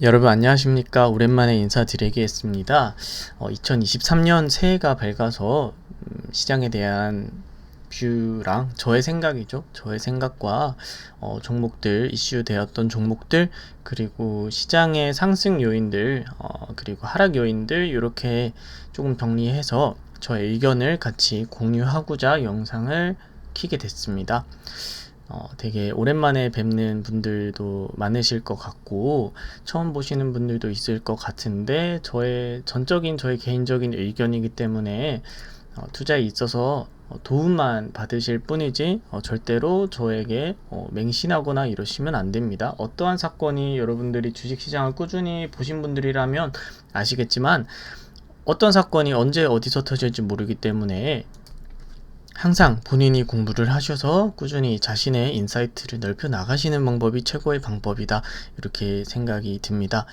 여러분 안녕하십니까. 오랜만에 인사드리겠습니다. 2023년 새해가 밝아서 시장에 대한 뷰랑 저의 생각이죠. 저의 생각과 종목들, 이슈되었던 종목들, 그리고 시장의 상승 요인들, 그리고 하락 요인들 이렇게 조금 정리해서 저의 의견을 같이 공유하고자 영상을 켜게 됐습니다. 되게 오랜만에 뵙는 분들도 많으실 것 같고 처음 보시는 분들도 있을 것 같은데 저의 개인적인 의견이기 때문에 투자에 있어서 도움만 받으실 뿐이지 절대로 저에게 맹신하거나 이러시면 안 됩니다. 어떠한 사건이 여러분들이 주식시장을 꾸준히 보신 분들이라면 아시겠지만 어떤 사건이 언제 어디서 터질지 모르기 때문에 항상 본인이 공부를 하셔서 꾸준히 자신의 인사이트를 넓혀 나가시는 방법이 최고의 방법이다. 이렇게 생각이 듭니다.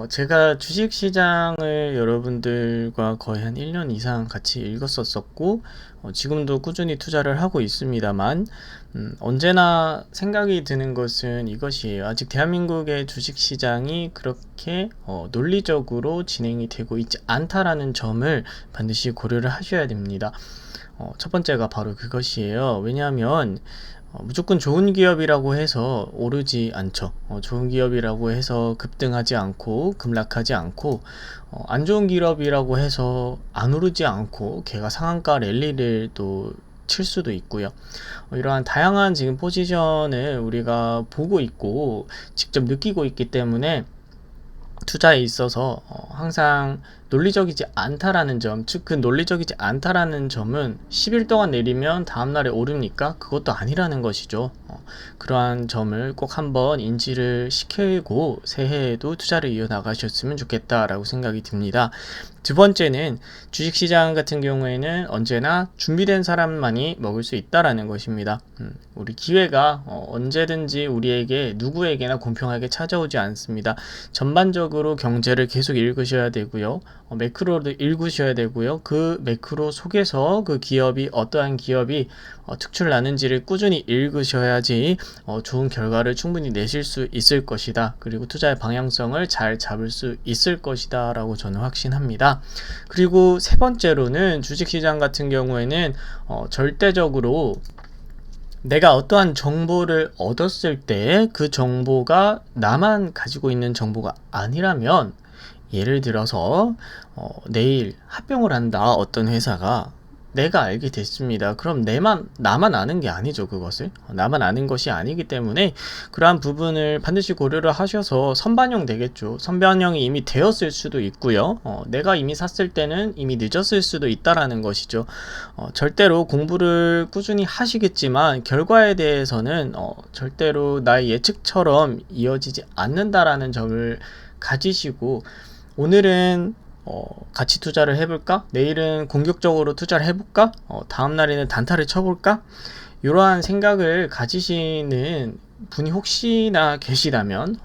제가 주식시장을 여러분들과 거의 한 1년 이상 같이 읽었었고, 지금도 꾸준히 투자를 하고 있습니다만, 언제나 생각이 드는 것은 이것이에요. 아직 대한민국의 주식시장이 그렇게 논리적으로 진행이 되고 있지 않다라는 점을 반드시 고려를 하셔야 됩니다. 첫 번째가 바로 그것이에요. 왜냐하면 무조건 좋은 기업이라고 해서 오르지 않죠. 좋은 기업이라고 해서 급등하지 않고 급락하지 않고 안 좋은 기업이라고 해서 안 오르지 않고 걔가 상한가 랠리를 또 칠 수도 있고요. 이러한 다양한 지금 포지션을 우리가 보고 있고 직접 느끼고 있기 때문에 투자에 있어서 항상 논리적이지 않다라는 점, 즉 그 논리적이지 않다라는 점은 10일 동안 내리면 다음날에 오릅니까? 그것도 아니라는 것이죠. 그러한 점을 꼭 한번 인지를 시키고 새해에도 투자를 이어나가셨으면 좋겠다라고 생각이 듭니다. 두 번째는 주식시장 같은 경우에는 언제나 준비된 사람만이 먹을 수 있다라는 것입니다. 우리 기회가 언제든지 우리에게 누구에게나 공평하게 찾아오지 않습니다. 전반적으로 경제를 계속 읽으셔야 되고요. 매크로도 읽으셔야 되고요. 그 매크로 속에서 그 기업이 어떠한 기업이 특출 나는지를 꾸준히 읽으셔야지 좋은 결과를 충분히 내실 수 있을 것이다. 그리고 투자의 방향성을 잘 잡을 수 있을 것이다 라고 저는 확신합니다. 그리고 세 번째로는 주식시장 같은 경우에는 절대적으로 내가 어떠한 정보를 얻었을 때 그 정보가 나만 가지고 있는 정보가 아니라면, 예를 들어서 내일 합병을 한다 어떤 회사가, 내가 알게 됐습니다. 그럼 나만 아는 게 아니죠. 그것을 나만 아는 것이 아니기 때문에 그러한 부분을 반드시 고려를 하셔서 선반영 되겠죠. 선반영이 이미 되었을 수도 있고요. 내가 이미 샀을 때는 이미 늦었을 수도 있다라는 것이죠. 절대로 공부를 꾸준히 하시겠지만 결과에 대해서는 절대로 나의 예측처럼 이어지지 않는다라는 점을 가지시고, 오늘은 같이 투자를 해볼까? 내일은 공격적으로 투자를 해볼까? 다음 날에는 단타를 쳐볼까? 이러한 생각을 가지시는 분이 혹시나 계시다면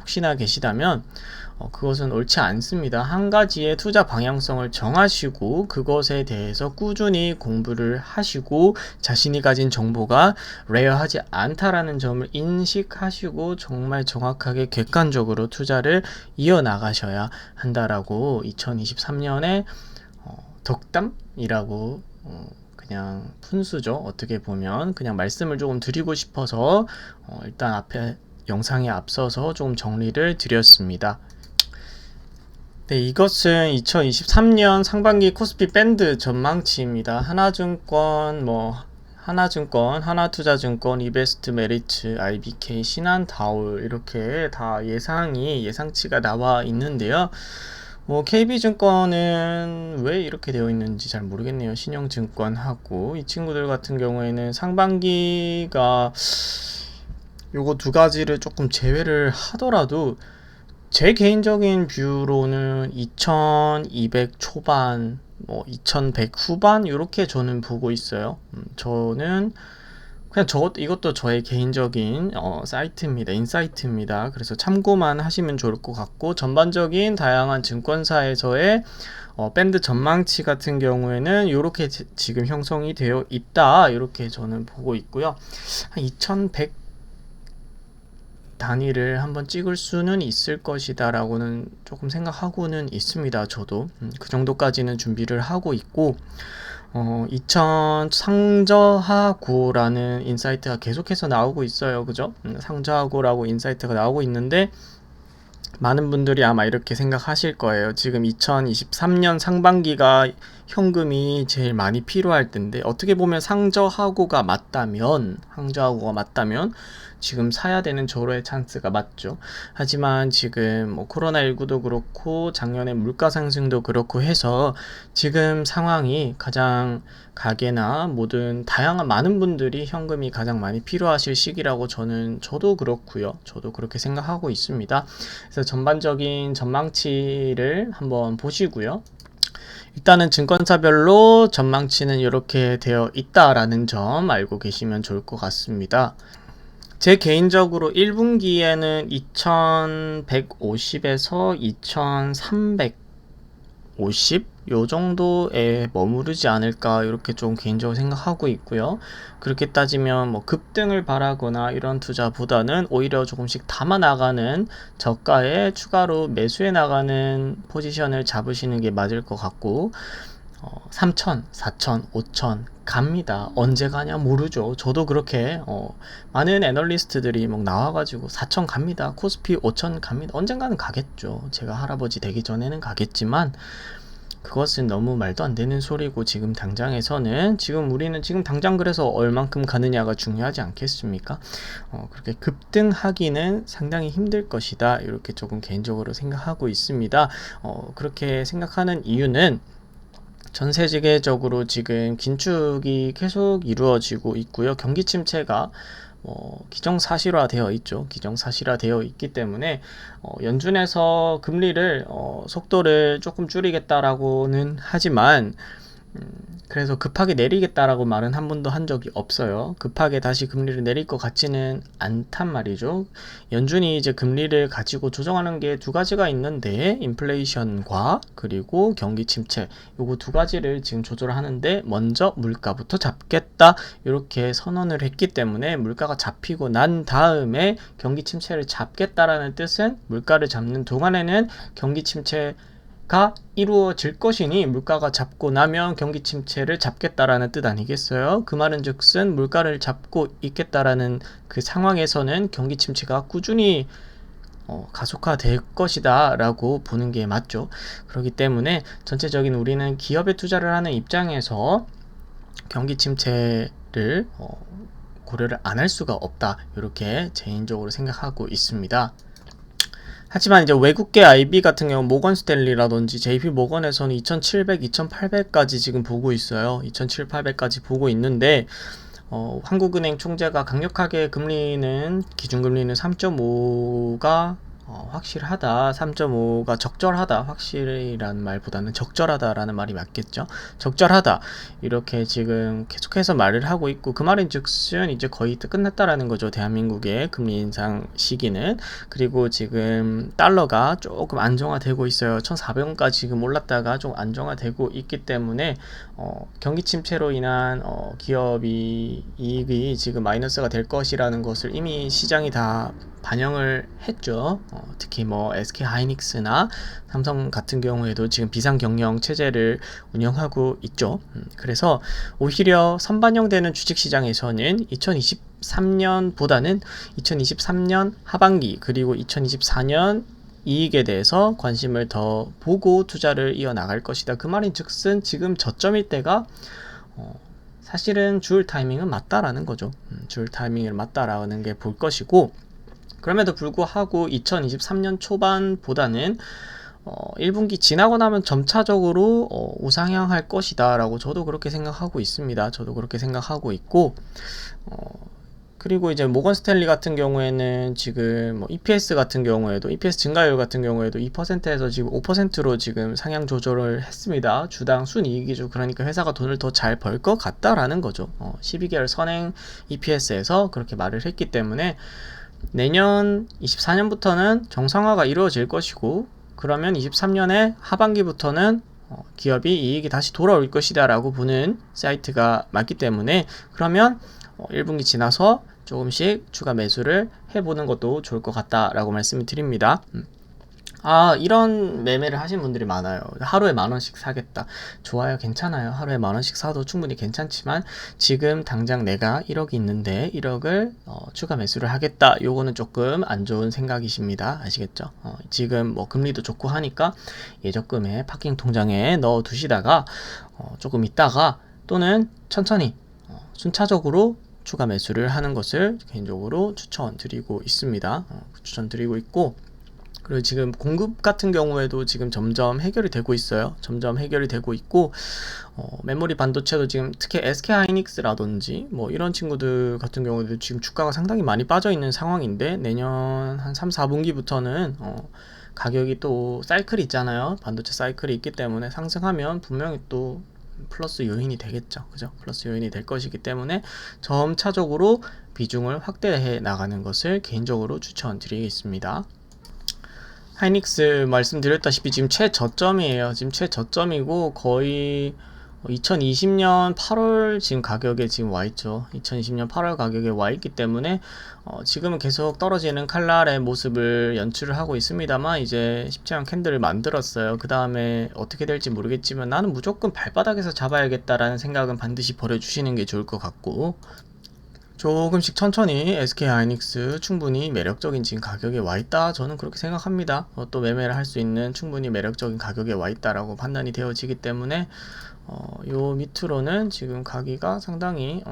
그것은 옳지 않습니다. 한 가지의 투자 방향성을 정하시고 그것에 대해서 꾸준히 공부를 하시고 자신이 가진 정보가 레어하지 않다라는 점을 인식하시고 정말 정확하게 객관적으로 투자를 이어나가셔야 한다라고 2023년에 덕담이라고 그냥 푼수죠. 어떻게 보면 그냥 말씀을 조금 드리고 싶어서 일단 앞에 영상에 앞서서 좀 정리를 드렸습니다. 네, 이것은 2023년 상반기 코스피 밴드 전망치입니다. 하나증권, 하나투자증권, 이베스트 메리츠, IBK, 신한다올 이렇게 다 예상치가 나와 있는데요. KB증권은 왜 이렇게 되어 있는지 잘 모르겠네요. 신영증권하고 이 친구들 같은 경우에는 상반기가 요거 두 가지를 조금 제외를 하더라도 제 개인적인 뷰로는 2200 초반, 2100 후반 이렇게 저는 보고 있어요. 저는 그냥 이것도 저의 개인적인 사이트입니다. 인사이트입니다. 그래서 참고만 하시면 좋을 것 같고, 전반적인 다양한 증권사에서의 밴드 전망치 같은 경우에는 이렇게 지금 형성이 되어 있다, 이렇게 저는 보고 있고요. 한 2100 단위를 한번 찍을 수는 있을 것이다 라고는 조금 생각하고는 있습니다. 저도 그 정도까지는 준비를 하고 있고, 2000 상저하고라는 인사이트가 계속해서 나오고 있어요. 그죠? 상저하고라고 인사이트가 나오고 있는데, 많은 분들이 아마 이렇게 생각하실 거예요. 지금 2023년 상반기가 현금이 제일 많이 필요할 텐데, 어떻게 보면 상저하고가 맞다면 지금 사야 되는 절호의 찬스가 맞죠. 하지만 지금 뭐 코로나19도 그렇고 작년에 물가 상승도 그렇고 해서 지금 상황이 가장 가게나 모든 다양한 많은 분들이 현금이 가장 많이 필요하실 시기라고 저도 그렇고요. 저도 그렇게 생각하고 있습니다. 그래서 전반적인 전망치를 한번 보시고요. 일단은 증권사별로 전망치는 이렇게 되어 있다라는 점 알고 계시면 좋을 것 같습니다. 제 개인적으로 1분기에는 2150에서 2350 요 정도에 머무르지 않을까 이렇게 좀 개인적으로 생각하고 있고요. 그렇게 따지면 뭐 급등을 바라거나 이런 투자보다는 오히려 조금씩 담아 나가는 저가에 추가로 매수해 나가는 포지션을 잡으시는 게 맞을 것 같고, 3,000, 4,000, 5,000 갑니다. 언제 가냐 모르죠. 저도 그렇게 많은 애널리스트들이 막 나와가지고 4,000 갑니다. 코스피 5,000 갑니다. 언젠가는 가겠죠. 제가 할아버지 되기 전에는 가겠지만 그것은 너무 말도 안 되는 소리고, 지금 당장에서는 우리는 지금 당장 그래서 얼만큼 가느냐가 중요하지 않겠습니까? 그렇게 급등하기는 상당히 힘들 것이다. 이렇게 조금 개인적으로 생각하고 있습니다. 그렇게 생각하는 이유는 전 세계적으로 지금 긴축이 계속 이루어지고 있고요. 경기 침체가 기정사실화되어 있죠. 기정사실화되어 있기 때문에 연준에서 금리를 속도를 조금 줄이겠다라고는 하지만 그래서 급하게 내리겠다라고 말은 한 번도 한 적이 없어요. 급하게 다시 금리를 내릴 것 같지는 않단 말이죠. 연준이 이제 금리를 가지고 조정하는 게 두 가지가 있는데, 인플레이션과 그리고 경기 침체, 요거 두 가지를 지금 조절을 하는데, 먼저 물가부터 잡겠다 이렇게 선언을 했기 때문에, 물가가 잡히고 난 다음에 경기 침체를 잡겠다라는 뜻은 물가를 잡는 동안에는 경기 침체 가 이루어질 것이니, 물가가 잡고 나면 경기 침체를 잡겠다라는 뜻 아니겠어요? 그 말은 즉슨 물가를 잡고 있겠다라는 그 상황에서는 경기 침체가 꾸준히 가속화될 것이다 라고 보는 게 맞죠. 그렇기 때문에 전체적인 우리는 기업에 투자를 하는 입장에서 경기 침체를 고려를 안 할 수가 없다, 이렇게 개인적으로 생각하고 있습니다. 하지만 이제 외국계 IB 같은 경우 모건 스탠리라든지 JP 모건에서는 2,700, 2,800까지 지금 보고 있어요. 2,700, 800까지 보고 있는데, 한국은행 총재가 강력하게 기준금리는 3.5가 확실하다, 3.5가 적절하다, 확실이라는 말보다는 적절하다라는 말이 맞겠죠. 적절하다, 이렇게 지금 계속해서 말을 하고 있고, 그 말인 즉슨 이제 거의 끝났다라는 거죠. 대한민국의 금리 인상 시기는. 그리고 지금 달러가 조금 안정화되고 있어요. 1,400원까지 지금 올랐다가 좀 안정화되고 있기 때문에 경기 침체로 인한 기업이 이익이 지금 마이너스가 될 것이라는 것을 이미 시장이 다 반영을 했죠. 특히 뭐 SK 하이닉스나 삼성 같은 경우에도 지금 비상경영 체제를 운영하고 있죠. 그래서 오히려 선반영되는 주식시장에서는 2023년보다는 2023년 하반기 그리고 2024년 이익에 대해서 관심을 더 보고 투자를 이어나갈 것이다. 그 말인 즉슨 지금 저점일 때가 사실은 줄 타이밍은 맞다라는 거죠. 줄 타이밍을 맞다라는 게 볼 것이고, 그럼에도 불구하고 2023년 초반보다는 1분기 지나고 나면 점차적으로 우상향할 것이다 라고 저도 그렇게 생각하고 있습니다. 저도 그렇게 생각하고 있고, 그리고 이제 모건 스탠리 같은 경우에는 지금 뭐 EPS 같은 경우에도 EPS 증가율 같은 경우에도 2%에서 지금 5%로 지금 상향 조절을 했습니다. 주당 순이익이죠. 그러니까 회사가 돈을 더 잘 벌 것 같다라는 거죠. 12개월 선행 EPS에서 그렇게 말을 했기 때문에 내년 24년부터는 정상화가 이루어질 것이고, 그러면 23년의 하반기부터는 기업이 이익이 다시 돌아올 것이다 라고 보는 사이트가 맞기 때문에, 그러면 1분기 지나서 조금씩 추가 매수를 해보는 것도 좋을 것 같다라고 말씀을 드립니다. 이런 매매를 하신 분들이 많아요. 하루에 10,000원씩 사겠다. 좋아요. 괜찮아요. 하루에 10,000원씩 사도 충분히 괜찮지만 지금 당장 내가 1억이 있는데 1억을 추가 매수를 하겠다. 요거는 조금 안 좋은 생각이십니다. 아시겠죠? 지금 뭐 금리도 좋고 하니까 예적금에 파킹 통장에 넣어 두시다가 조금 있다가 또는 천천히 순차적으로 추가 매수를 하는 것을 개인적으로 추천드리고 있습니다. 추천드리고 있고, 그리고 지금 공급 같은 경우에도 지금 점점 해결이 되고 있어요. 점점 해결이 되고 있고, 메모리 반도체도 지금 특히 SK 하이닉스라든지 뭐 이런 친구들 같은 경우도 지금 주가가 상당히 많이 빠져 있는 상황인데, 내년 한 3, 4분기부터는 가격이 또 사이클이 있잖아요. 반도체 사이클이 있기 때문에 상승하면 분명히 또 플러스 요인이 되겠죠. 그죠? 플러스 요인이 될 것이기 때문에 점차적으로 비중을 확대해 나가는 것을 개인적으로 추천드리겠습니다. 하이닉스 말씀드렸다시피 지금 최저점이에요. 지금 최저점이고 거의 2020년 8월 지금 가격에 지금 와 있죠. 2020년 8월 가격에 와 있기 때문에 지금은 계속 떨어지는 칼날의 모습을 연출을 하고 있습니다만 이제 쉽지 않은 캔들을 만들었어요. 그 다음에 어떻게 될지 모르겠지만 나는 무조건 발바닥에서 잡아야겠다라는 생각은 반드시 버려주시는 게 좋을 것 같고, 조금씩 천천히 SK 하이닉스 충분히 매력적인 지금 가격에 와 있다. 저는 그렇게 생각합니다. 또 매매를 할 수 있는 충분히 매력적인 가격에 와 있다라고 판단이 되어지기 때문에 요 밑으로는 지금 가기가 상당히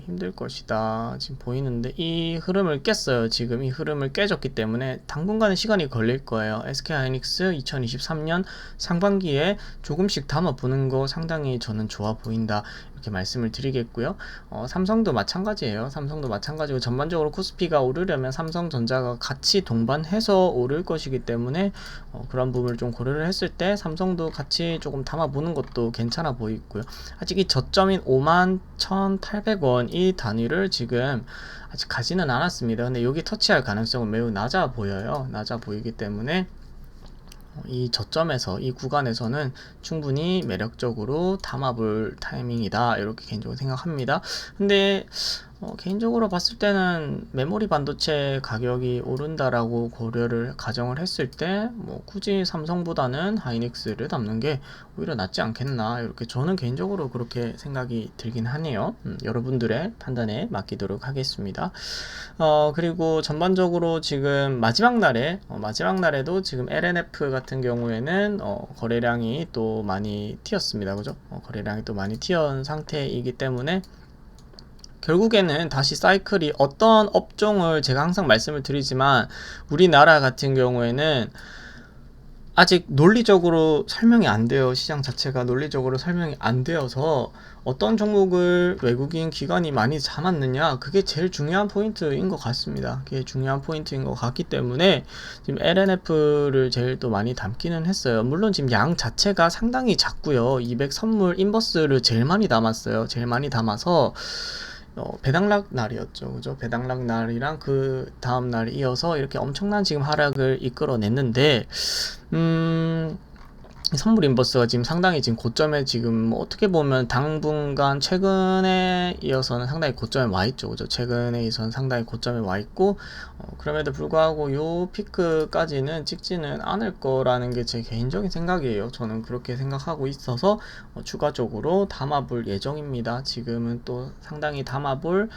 힘들 것이다 지금 보이는데, 이 흐름을 깼어요. 지금 이 흐름을 깨졌기 때문에 당분간은 시간이 걸릴 거예요. SK 하이닉스 2023년 상반기에 조금씩 담아보는 거 상당히 저는 좋아 보인다, 이렇게 말씀을 드리겠고요. 삼성도 마찬가지예요. 삼성도 마찬가지고 전반적으로 코스피가 오르려면 삼성전자가 같이 동반해서 오를 것이기 때문에 그런 부분을 좀 고려를 했을 때 삼성도 같이 조금 담아보는 것도 괜찮아 보이고요. 아직 이 저점인 51,800원 이 단위를 지금 아직 가지는 않았습니다. 근데 여기 터치할 가능성은 매우 낮아 보여요. 낮아 보이기 때문에 이 저점에서 이 구간에서는 충분히 매력적으로 담아볼 타이밍이다, 이렇게 개인적으로 생각합니다. 근데 개인적으로 봤을 때는 메모리 반도체 가격이 오른다라고 고려를 가정을 했을 때 뭐 굳이 삼성보다는 하이닉스를 담는 게 오히려 낫지 않겠나, 이렇게 저는 개인적으로 그렇게 생각이 들긴 하네요. 여러분들의 판단에 맡기도록 하겠습니다. 그리고 전반적으로 지금 마지막 날에도 지금 LNF 같은 경우에는 거래량이 또 많이 튀었습니다. 그죠? 거래량이 또 많이 튀어온 상태이기 때문에 결국에는 다시 사이클이, 어떤 업종을 제가 항상 말씀을 드리지만 우리나라 같은 경우에는 아직 논리적으로 설명이 안 돼요. 시장 자체가 논리적으로 설명이 안 되어서 어떤 종목을 외국인 기관이 많이 잡았느냐, 그게 제일 중요한 포인트인 것 같습니다. 그게 중요한 포인트인 것 같기 때문에 지금 LNF를 제일 또 많이 담기는 했어요. 물론 지금 양 자체가 상당히 작고요. 200 선물 인버스를 제일 많이 담았어요. 제일 많이 담아서 배당락 날이었죠. 그죠? 배당락 날이랑 그 다음 날이 이어서 이렇게 엄청난 지금 하락을 이끌어냈는데, 선물 인버스가 지금 상당히 지금 고점에 지금 어떻게 보면 당분간 최근에 이어서는 상당히 고점에 와 있죠. 그죠? 최근에 이어서는 상당히 고점에 와 있고, 그럼에도 불구하고 요 피크까지는 찍지는 않을 거라는 게 제 개인적인 생각이에요. 저는 그렇게 생각하고 있어서 추가적으로 담아볼 예정입니다. 지금은 또 상당히 담아볼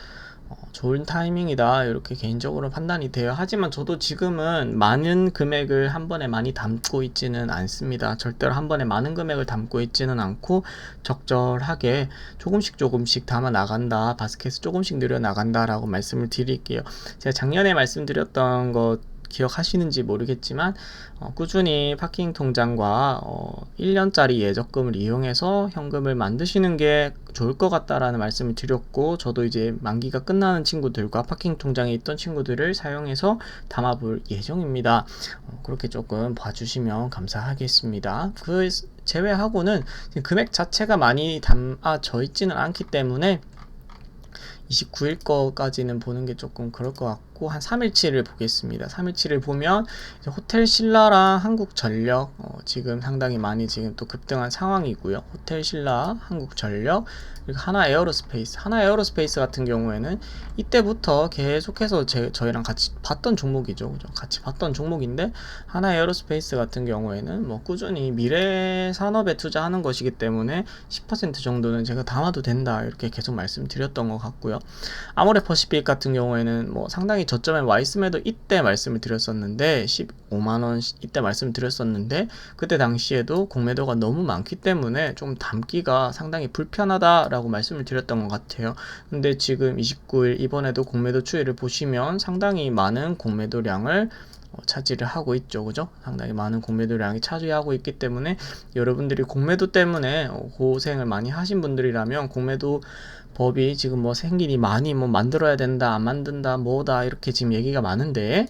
좋은 타이밍이다, 이렇게 개인적으로 판단이 돼요. 하지만 저도 지금은 많은 금액을 한 번에 많이 담고 있지는 않습니다. 절대로 한 번에 많은 금액을 담고 있지는 않고 적절하게 조금씩 담아 나간다, 바스켓을 조금씩 늘려 나간다 라고 말씀을 드릴게요. 제가 작년에 말씀드렸던 것 기억하시는지 모르겠지만 꾸준히 파킹 통장과 1년짜리 예적금을 이용해서 현금을 만드시는 게 좋을 것 같다라는 말씀을 드렸고, 저도 이제 만기가 끝나는 친구들과 파킹 통장에 있던 친구들을 사용해서 담아볼 예정입니다. 그렇게 조금 봐주시면 감사하겠습니다. 그 제외하고는 금액 자체가 많이 담아져 있지는 않기 때문에 29일 거까지는 보는 게 조금 그럴 것 같고, 하고 한 3일치를 보겠습니다. 3일치를 보면 이제 호텔신라랑 한국전력 지금 상당히 많이 지금 또 급등한 상황이고요. 호텔신라, 한국전력, 그리고 하나에어로스페이스 같은 경우에는 이때부터 계속해서 저희랑 같이 봤던 종목이죠. 그죠? 같이 봤던 종목인데 하나에어로스페이스 같은 경우에는 뭐 꾸준히 미래 산업에 투자하는 것이기 때문에 10% 정도는 제가 담아도 된다 이렇게 계속 말씀드렸던 것 같고요. 아모레퍼시픽 같은 경우에는 뭐 상당히 저점에 와 있음에도 이때 말씀을 드렸었는데 15만원 이때 말씀을 드렸었는데 그때 당시에도 공매도가 너무 많기 때문에 좀 담기가 상당히 불편하다라고 말씀을 드렸던 것 같아요. 근데 지금 29일 이번에도 공매도 추이를 보시면 상당히 많은 공매도량을 차지를 하고 있죠. 그죠? 상당히 많은 공매도량이 차지하고 있기 때문에 여러분들이 공매도 때문에 고생을 많이 하신 분들이라면 공매도 법이 지금 뭐 생기니 많이 뭐 만들어야 된다, 안 만든다, 뭐다 이렇게 지금 얘기가 많은데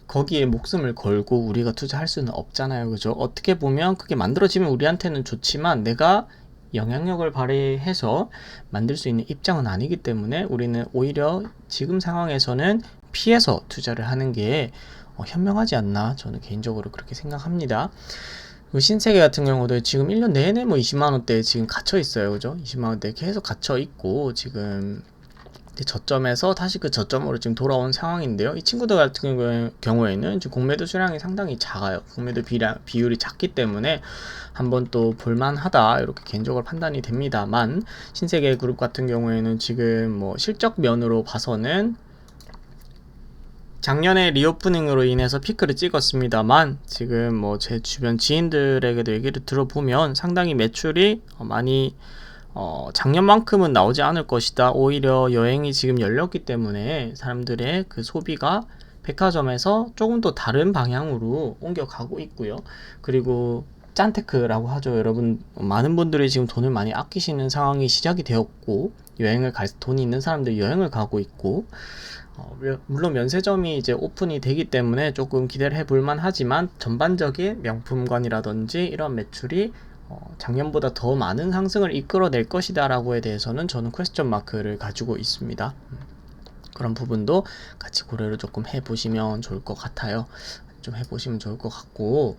거기에 목숨을 걸고 우리가 투자할 수는 없잖아요. 그죠? 어떻게 보면 그게 만들어지면 우리한테는 좋지만 내가 영향력을 발휘해서 만들 수 있는 입장은 아니기 때문에 우리는 오히려 지금 상황에서는 피해서 투자를 하는 게 현명하지 않나 저는 개인적으로 그렇게 생각합니다. 신세계 같은 경우도 지금 1년 내내 뭐 20만원대에 지금 갇혀 있어요. 그죠? 20만원대에 계속 갇혀 있고 지금 저점에서 다시 그 저점으로 지금 돌아온 상황인데요. 이 친구들 같은 경우에는 지금 공매도 수량이 상당히 작아요. 공매도 비율이 작기 때문에 한번 또 볼만하다 이렇게 개인적으로 판단이 됩니다만 신세계 그룹 같은 경우에는 지금 뭐 실적 면으로 봐서는 작년에 리오프닝으로 인해서 피크를 찍었습니다만 지금 뭐 제 주변 지인들에게도 얘기를 들어보면 상당히 매출이 많이 작년만큼은 나오지 않을 것이다. 오히려 여행이 지금 열렸기 때문에 사람들의 그 소비가 백화점에서 조금 더 다른 방향으로 옮겨가고 있고요. 그리고 짠테크라고 하죠. 여러분 많은 분들이 지금 돈을 많이 아끼시는 상황이 시작이 되었고 여행을 갈 돈이 있는 사람들이 여행을 가고 있고 물론 면세점이 이제 오픈이 되기 때문에 조금 기대를 해볼만 하지만 전반적인 명품관이라든지 이런 매출이 작년보다 더 많은 상승을 이끌어낼 것이다 라고에 대해서는 저는 퀘스천 마크를 가지고 있습니다. 그런 부분도 같이 고려를 조금 해보시면 좋을 것 같아요. 좀 해보시면 좋을 것 같고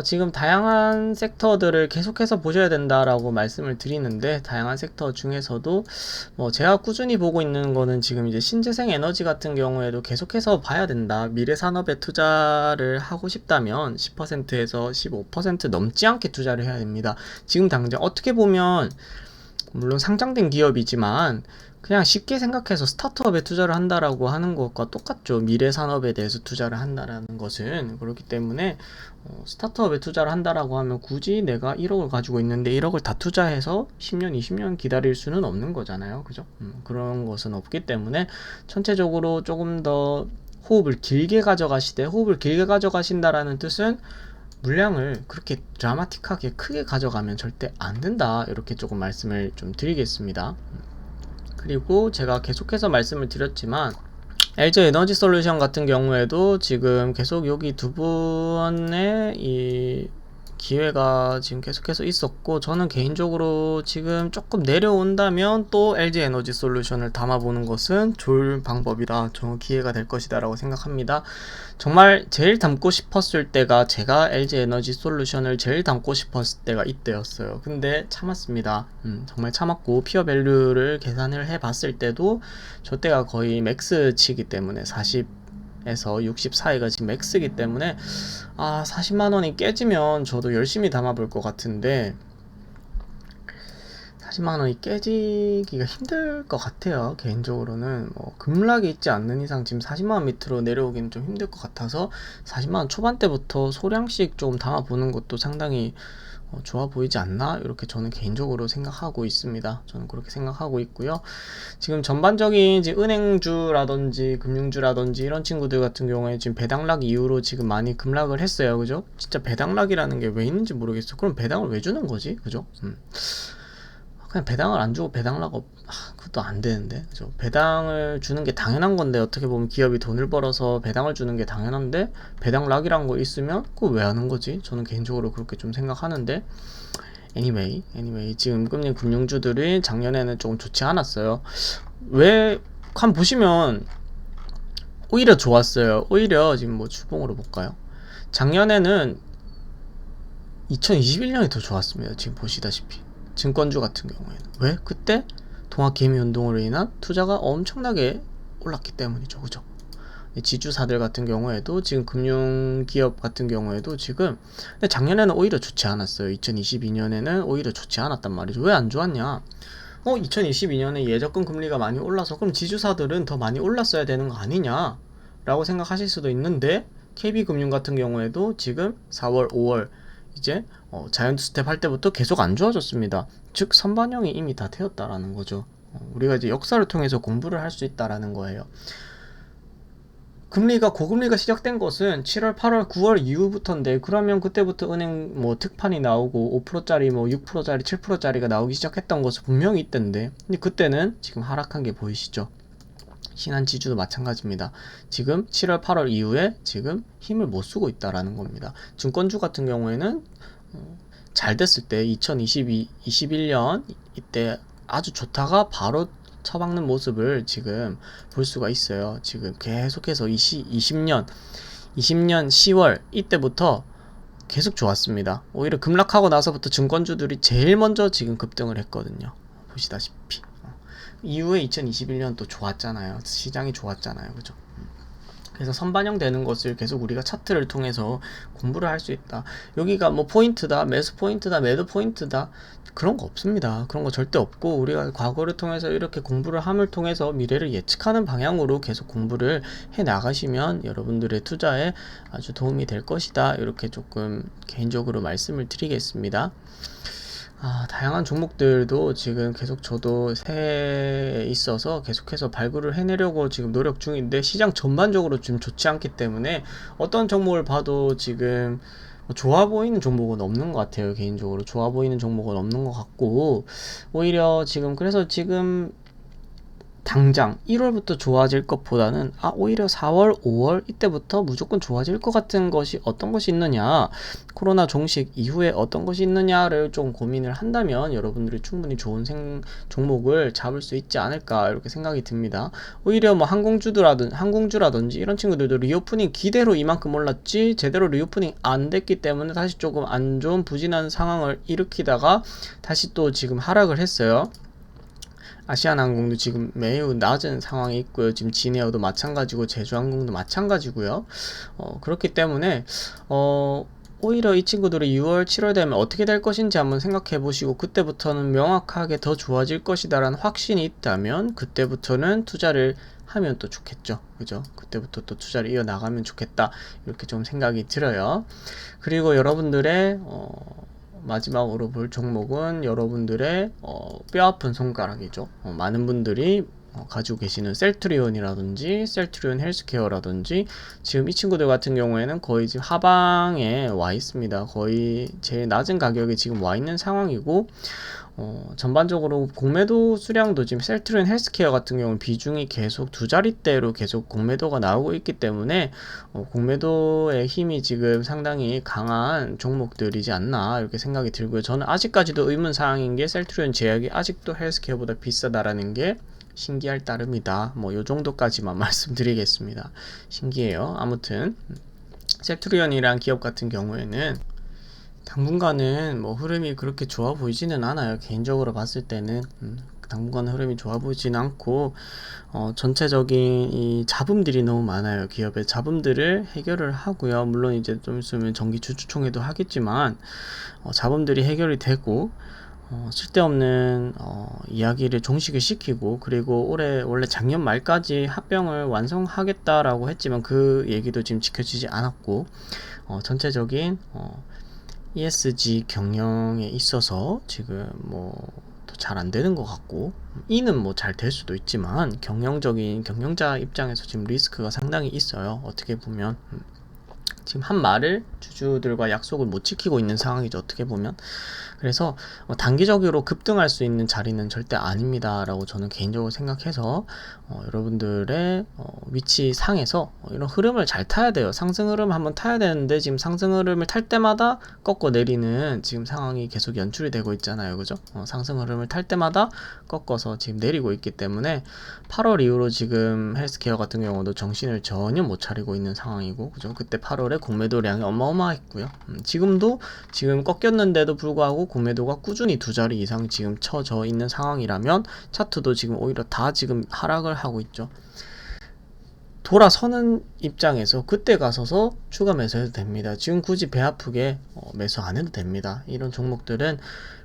지금 다양한 섹터들을 계속해서 보셔야 된다라고 말씀을 드리는데 다양한 섹터 중에서도 제가 꾸준히 보고 있는 거는 지금 이제 신재생 에너지 같은 경우에도 계속해서 봐야 된다. 미래 산업에 투자를 하고 싶다면 10%에서 15% 넘지 않게 투자를 해야 됩니다. 지금 당장 어떻게 보면 물론 상장된 기업이지만 그냥 쉽게 생각해서 스타트업에 투자를 한다라고 하는 것과 똑같죠. 미래 산업에 대해서 투자를 한다라는 것은 그렇기 때문에 스타트업에 투자를 한다라고 하면 굳이 내가 1억을 가지고 있는데 1억을 다 투자해서 10년, 20년 기다릴 수는 없는 거잖아요. 그죠? 그런 것은 없기 때문에 전체적으로 조금 더 호흡을 길게 가져가신다라는 뜻은 물량을 그렇게 드라마틱하게 크게 가져가면 절대 안 된다. 이렇게 조금 말씀을 좀 드리겠습니다. 그리고 제가 계속해서 말씀을 드렸지만 LG 에너지 솔루션 같은 경우에도 지금 계속 여기 두 분의 이 기회가 지금 계속해서 있었고 저는 개인적으로 지금 조금 내려온다면 또 LG 에너지 솔루션을 담아보는 것은 좋은 방법이다. 좋은 기회가 될 것이다 라고 생각합니다. 정말 제일 담고 싶었을 때가 제가 LG 에너지 솔루션을 제일 담고 싶었을 때가 이때였어요. 근데 참았습니다. 정말 참았고 피어 밸류를 계산을 해봤을 때도 저 때가 거의 맥스치기 때문에 40에서 60 사이가 지금 맥스이기 때문에 40만원이 깨지면 저도 열심히 담아볼 것 같은데 40만원이 깨지기가 힘들 것 같아요. 개인적으로는 급락이 있지 않는 이상 지금 40만원 밑으로 내려오기는 좀 힘들 것 같아서 40만원 초반대부터 소량씩 좀 담아보는 것도 상당히 좋아 보이지 않나? 이렇게 저는 개인적으로 생각하고 있습니다. 저는 그렇게 생각하고 있고요. 지금 전반적인 이제 은행주라든지 금융주라든지 이런 친구들 같은 경우에 지금 배당락 이후로 지금 많이 급락을 했어요. 그죠? 진짜 배당락이라는 게 왜 있는지 모르겠어. 그럼 배당을 왜 주는 거지? 그죠? 그냥 배당을 안 주고 배당락 그것도 안 되는데. 그죠? 배당을 주는 게 당연한 건데 어떻게 보면 기업이 돈을 벌어서 배당을 주는 게 당연한데 배당락이란 거 있으면 그거 왜 하는 거지? 저는 개인적으로 그렇게 좀 생각하는데 anyway 지금 금융주들이 작년에는 조금 좋지 않았어요. 왜 한번 보시면 오히려 좋았어요. 오히려 지금 뭐 주봉으로 볼까요? 작년에는 2021년이 더 좋았습니다. 지금 보시다시피 증권주 같은 경우에는 왜? 그때 동학개미 운동으로 인한 투자가 엄청나게 올랐기 때문이죠. 그죠? 지주사들 같은 경우에도 지금 금융기업 같은 경우에도 지금 근데 작년에는 오히려 좋지 않았어요. 2022년에는 오히려 좋지 않았단 말이죠. 왜 안 좋았냐? 2022년에 예적금 금리가 많이 올라서 그럼 지주사들은 더 많이 올랐어야 되는 거 아니냐? 라고 생각하실 수도 있는데 KB금융 같은 경우에도 지금 4월, 5월 이제 자이언트 스텝 할 때부터 계속 안 좋아졌습니다. 즉 선반영이 이미 다 되었다라는 거죠. 우리가 이제 역사를 통해서 공부를 할 수 있다라는 거예요. 고금리가 시작된 것은 7월, 8월, 9월 이후부터인데 그러면 그때부터 은행 뭐 특판이 나오고 5%짜리 뭐 6%짜리 7%짜리가 나오기 시작했던 것은 분명히 있던데 근데 그때는 지금 하락한 게 보이시죠? 신한지주도 마찬가지입니다. 지금 7월, 8월 이후에 지금 힘을 못 쓰고 있다라는 겁니다. 증권주 같은 경우에는 잘 됐을 때 21년 이때 아주 좋다가 바로 처박는 모습을 지금 볼 수가 있어요. 지금 계속해서 20년 10월 이때부터 계속 좋았습니다. 오히려 급락하고 나서부터 증권주들이 제일 먼저 지금 급등을 했거든요. 보시다시피 이후에 2021년 또 좋았잖아요. 시장이 좋았잖아요. 그죠? 그래서 선반영 되는 것을 계속 우리가 차트를 통해서 공부를 할 수 있다. 여기가 뭐 포인트다, 매수 포인트다, 매도 포인트다. 그런 거 없습니다. 그런 거 절대 없고 우리가 과거를 통해서 이렇게 공부를 함을 통해서 미래를 예측하는 방향으로 계속 공부를 해 나가시면 여러분들의 투자에 아주 도움이 될 것이다. 이렇게 조금 개인적으로 말씀을 드리겠습니다. 다양한 종목들도 지금 계속 저도 새해에 있어서 계속해서 발굴을 해내려고 지금 노력 중인데 시장 전반적으로 좀 좋지 않기 때문에 어떤 종목을 봐도 지금 좋아 보이는 종목은 없는 것 같아요. 개인적으로 좋아 보이는 종목은 없는 것 같고 오히려 그래서 지금 당장 1월부터 좋아질 것보다는 오히려 4월, 5월 이때부터 무조건 좋아질 것 같은 것이 어떤 것이 있느냐, 코로나 종식 이후에 어떤 것이 있느냐를 좀 고민을 한다면 여러분들이 충분히 좋은 종목을 잡을 수 있지 않을까 이렇게 생각이 듭니다. 오히려 뭐 항공주라든지 이런 친구들도 리오프닝 기대로 이만큼 올랐지 제대로 리오프닝 안 됐기 때문에 다시 조금 안 좋은 부진한 상황을 일으키다가 다시 또 지금 하락을 했어요. 아시아나항공도 지금 매우 낮은 상황에 있고요. 지금 진에어도 마찬가지고 제주항공도 마찬가지고요. 그렇기 때문에 오히려 이 친구들이 6월, 7월 되면 어떻게 될 것인지 한번 생각해 보시고 그때부터는 명확하게 더 좋아질 것이다 라는 확신이 있다면 그때부터는 투자를 하면 또 좋겠죠. 그죠? 그때부터 또 투자를 이어나가면 좋겠다. 이렇게 좀 생각이 들어요. 그리고 여러분들의 마지막으로 볼 종목은 여러분들의 뼈아픈 손가락이죠. 많은 분들이 가지고 계시는 셀트리온이라든지 셀트리온 헬스케어라든지 지금 이 친구들 같은 경우에는 거의 지금 하방에 와 있습니다. 거의 제일 낮은 가격에 지금 와 있는 상황이고 전반적으로 공매도 수량도 지금 셀트리온 헬스케어 같은 경우는 비중이 계속 두 자릿대로 계속 공매도가 나오고 있기 때문에 공매도의 힘이 지금 상당히 강한 종목들이지 않나 이렇게 생각이 들고요. 저는 아직까지도 의문사항인 게 셀트리온 제약이 아직도 헬스케어보다 비싸다라는 게 신기할 따름이다. 뭐 요 정도까지만 말씀드리겠습니다. 신기해요. 아무튼 셀트리온이란 기업 같은 경우에는 당분간은 뭐 흐름이 그렇게 좋아 보이지는 않아요. 개인적으로 봤을 때는 당분간 흐름이 좋아 보이지는 않고 전체적인 이 잡음들이 너무 많아요. 기업의 잡음들을 해결을 하고요. 물론 이제 좀 있으면 정기 주주총회도 하겠지만 잡음들이 해결이 되고 쓸데없는 이야기를 종식을 시키고 그리고 원래 작년 말까지 합병을 완성하겠다라고 했지만 그 얘기도 지금 지켜지지 않았고 전체적인 ESG 경영에 있어서 지금 뭐 잘 안 되는 것 같고 이는 뭐 잘 될 수도 있지만 경영자 입장에서 지금 리스크가 상당히 있어요. 어떻게 보면 지금 한 말을 주주들과 약속을 못 지키고 있는 상황이죠, 어떻게 보면. 그래서 단기적으로 급등할 수 있는 자리는 절대 아닙니다 라고 저는 개인적으로 생각해서 여러분들의 위치 상에서 이런 흐름을 잘 타야 돼요. 상승 흐름 한번 타야 되는데 지금 상승 흐름을 탈 때마다 꺾어 내리는 지금 상황이 계속 연출이 되고 있잖아요, 그죠? 상승 흐름을 탈 때마다 꺾어서 지금 내리고 있기 때문에 8월 이후로 지금 헬스케어 같은 경우도 정신을 전혀 못 차리고 있는 상황이고, 그죠? 그때 8월에 공매도량이 어마어마했고요. 지금도 지금 꺾였는데도 불구하고 공매도가 꾸준히 두 자리 이상 지금 쳐져 있는 상황이라면 차트도 지금 오히려 다 지금 하락을 하고 있죠. 돌아서는 입장에서 그때 가서서 추가 매수해도 됩니다. 지금 굳이 배 아프게 매수 안 해도 됩니다. 이런 종목들은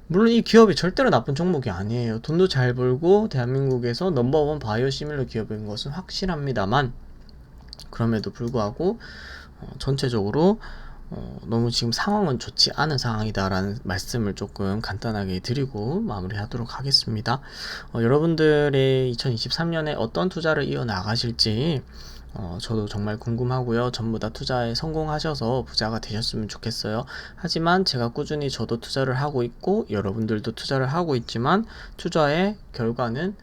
물론 이 기업이 절대로 나쁜 종목이 아니에요. 돈도 잘 벌고 대한민국에서 넘버원 바이오 시밀러 기업인 것은 확실합니다만, 그럼에도 불구하고 전체적으로 너무 지금 상황은 좋지 않은 상황이다라는 말씀을 조금 간단하게 드리고 마무리하도록 하겠습니다. 여러분들의 2023년에 어떤 투자를 이어나가실지 저도 정말 궁금하고요. 전부 다 투자에 성공하셔서 부자가 되셨으면 좋겠어요. 하지만 제가 꾸준히 저도 투자를 하고 있고 여러분들도 투자를 하고 있지만 투자의 결과는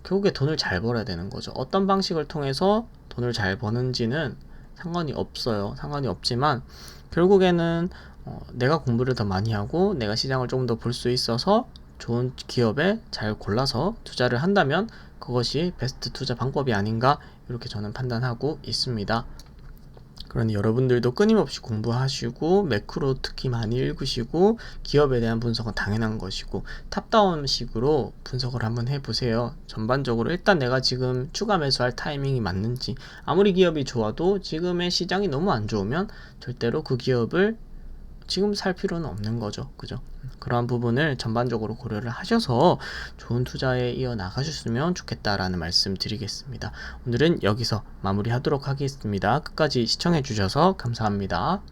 결국에 돈을 잘 벌어야 되는 거죠. 어떤 방식을 통해서 돈을 잘 버는지는 상관이 없어요. 상관이 없지만 결국에는 내가 공부를 더 많이 하고 내가 시장을 조금 더 볼 수 있어서 좋은 기업에 잘 골라서 투자를 한다면 그것이 베스트 투자 방법이 아닌가, 이렇게 저는 판단하고 있습니다. 그러니 여러분들도 끊임없이 공부하시고 매크로 특히 많이 읽으시고 기업에 대한 분석은 당연한 것이고 탑다운 식으로 분석을 한번 해보세요. 전반적으로 일단 내가 지금 추가 매수할 타이밍이 맞는지, 아무리 기업이 좋아도 지금의 시장이 너무 안 좋으면 절대로 그 기업을 지금 살 필요는 없는 거죠, 그죠? 그러한 부분을 전반적으로 고려를 하셔서 좋은 투자에 이어나가셨으면 좋겠다라는 말씀 드리겠습니다. 오늘은 여기서 마무리하도록 하겠습니다. 끝까지 시청해 주셔서 감사합니다.